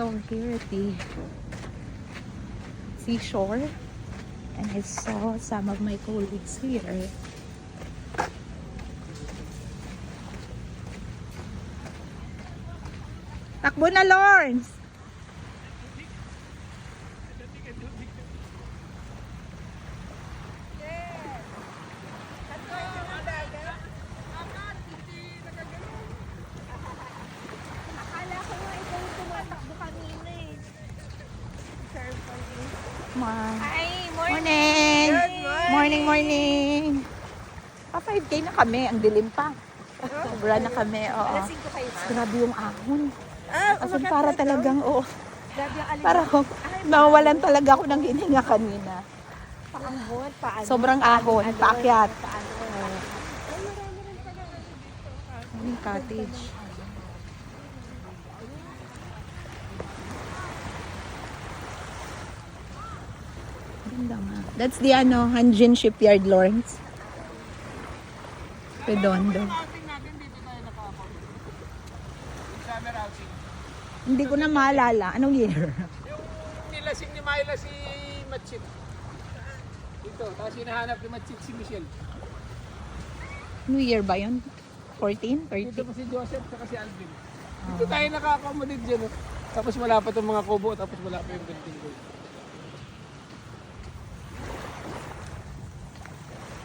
So here at the seashore, and I saw some of my colleagues here. Takbo na, Lawrence! Hi, Morning! Morning! 5K na kami. Ang dilim pa. Sobra na kami. Oo. Grabe yung ahon. As in, para talagang, oo. Para nawalan talaga ako ng hininga kanina. Paahon, paano? Sobrang ahon. Paakyat. Yung cottage. Ganda nga. That's the Hanjin Shipyard, Lawrence. Redondo. Hindi ko na maalala. Anong year? Yung nilasing ni Myla si Matchit. Ito, tapos hinahanap ni Matchit si Michelle. Anong year ba yun? 14? 30? Dito pa si Joseph at si Alvin. Dito tayo naka-accommodate dyan. Oh. Tapos wala pa itong mga kubo, tapos wala pa yung building ko.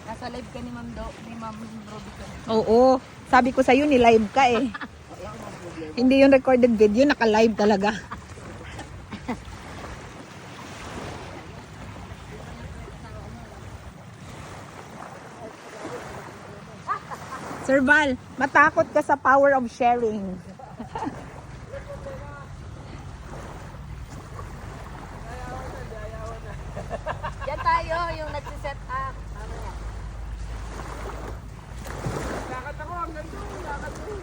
Nasa live ka ni Ma'am Robinson. Oo. Sabi ko sa'yo, ni-live ka eh. Hindi yung recorded video, naka-live talaga. Sir Val, matakot ka sa power of sharing. Yan tayo, yung nagsiset up. Lakad ako, hanggang doon. Lakad doon.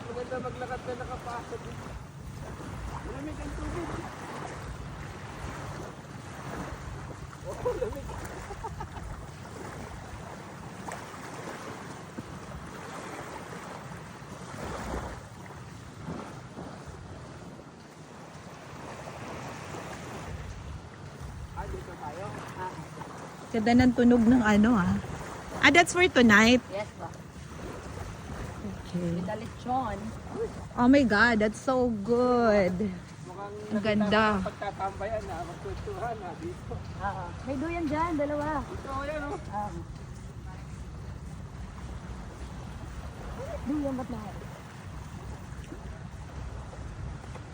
Maganda maglakad na nakapasok. Malamig ang tubig. Oo, lamig. Dito tayo. Ganda ng tunog ng that's for tonight. Yes ba? Okay. With the lechon. Oh my God, that's so good. Mukhang Ang ganda. pagtatambayan na, magtutuhan na dito. May duyan dyan, dalawa. Ito, yan o. Duyan ba't na?